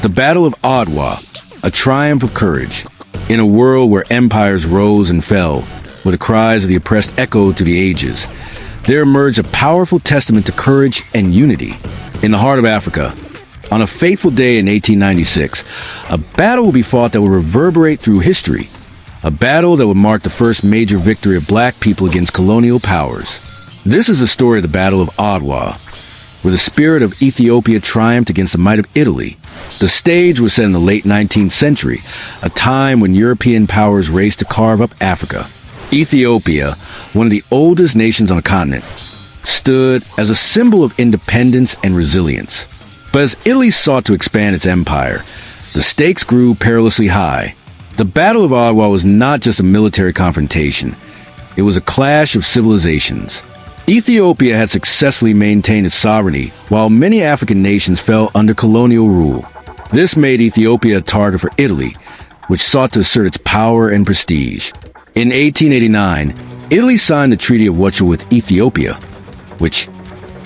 The Battle of Adwa, a triumph of courage. In a world where empires rose and fell, where the cries of the oppressed echoed to the ages, there emerged a powerful testament to courage and unity. In the heart of Africa, on a fateful day in 1896, a battle will be fought that will reverberate through history. A battle that would mark the first major victory of black people against colonial powers. This is the story of the Battle of Adwa, where the spirit of Ethiopia triumphed against the might of Italy. The stage was set in the late 19th century, a time when European powers raced to carve up Africa. Ethiopia, one of the oldest nations on the continent, stood as a symbol of independence and resilience. But as Italy sought to expand its empire, the stakes grew perilously high. The Battle of Adwa was not just a military confrontation. It was a clash of civilizations. Ethiopia had successfully maintained its sovereignty, while many African nations fell under colonial rule. This made Ethiopia a target for Italy, which sought to assert its power and prestige. In 1889, Italy signed the Treaty of Adwa with Ethiopia, which,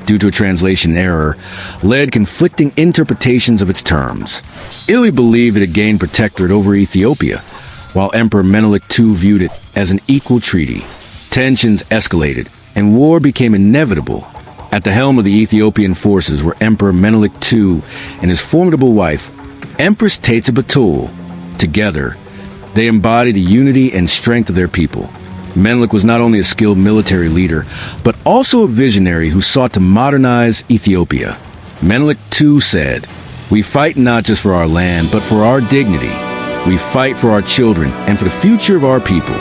due to a translation error, led conflicting interpretations of its terms. Italy believed it had gained protectorate over Ethiopia, while Emperor Menelik II viewed it as an equal treaty. Tensions escalated, and war became inevitable. At the helm of the Ethiopian forces were Emperor Menelik II and his formidable wife, Empress Teta Batul. Together, they embodied the unity and strength of their people. Menelik was not only a skilled military leader, but also a visionary who sought to modernize Ethiopia. Menelik II said, "We fight not just for our land, but for our dignity. We fight for our children and for the future of our people."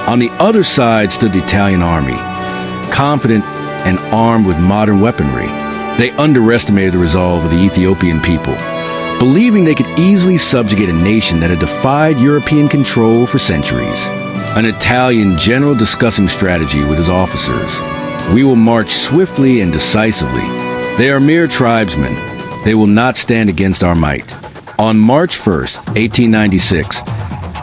On the other side stood the Italian army, confident and armed with modern weaponry. They underestimated the resolve of the Ethiopian people, believing they could easily subjugate a nation that had defied European control for centuries. An Italian general discussing strategy with his officers. "We will march swiftly and decisively. They are mere tribesmen. They will not stand against our might." On March 1st, 1896,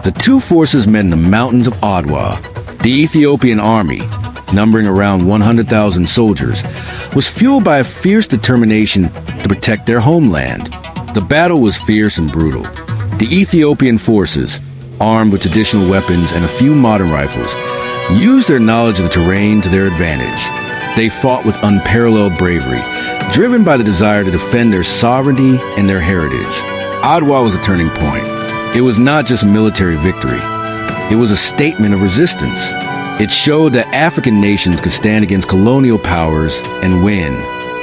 the two forces met in the mountains of Adwa. The Ethiopian army, numbering around 100,000 soldiers, was fueled by a fierce determination to protect their homeland. The battle was fierce and brutal. The Ethiopian forces, armed with traditional weapons and a few modern rifles, used their knowledge of the terrain to their advantage. They fought with unparalleled bravery, driven by the desire to defend their sovereignty and their heritage. Adwa was a turning point. It was not just a military victory. It was a statement of resistance. It showed that African nations could stand against colonial powers and win.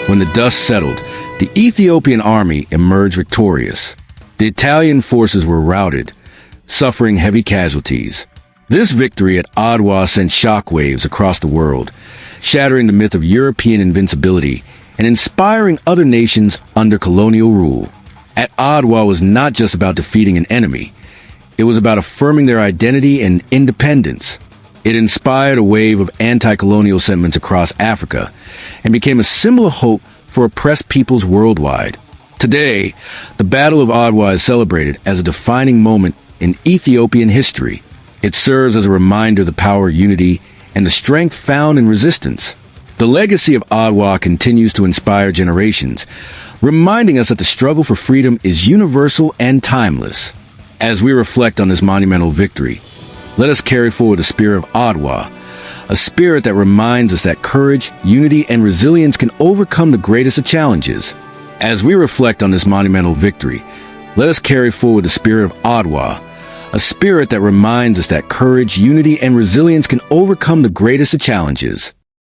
When the dust settled, the Ethiopian army emerged victorious. The Italian forces were routed, suffering heavy casualties. This victory at Adwa sent shockwaves across the world, shattering the myth of European invincibility and inspiring other nations under colonial rule. At Adwa was not just about defeating an enemy. It was about affirming their identity and independence. It inspired a wave of anti-colonial sentiments across Africa and became a symbol of hope for oppressed peoples worldwide. Today, the Battle of Adwa is celebrated as a defining moment in Ethiopian history. It serves as a reminder of the power of unity and the strength found in resistance. The legacy of Adwa continues to inspire generations, reminding us that the struggle for freedom is universal and timeless. As we reflect on this monumental victory, let us carry forward the spirit of Adwa, a spirit that reminds us that courage, unity, and resilience can overcome the greatest of challenges. As we reflect on this monumental victory, let us carry forward the spirit of Adwa, a spirit that reminds us that courage, unity, and resilience can overcome the greatest of challenges.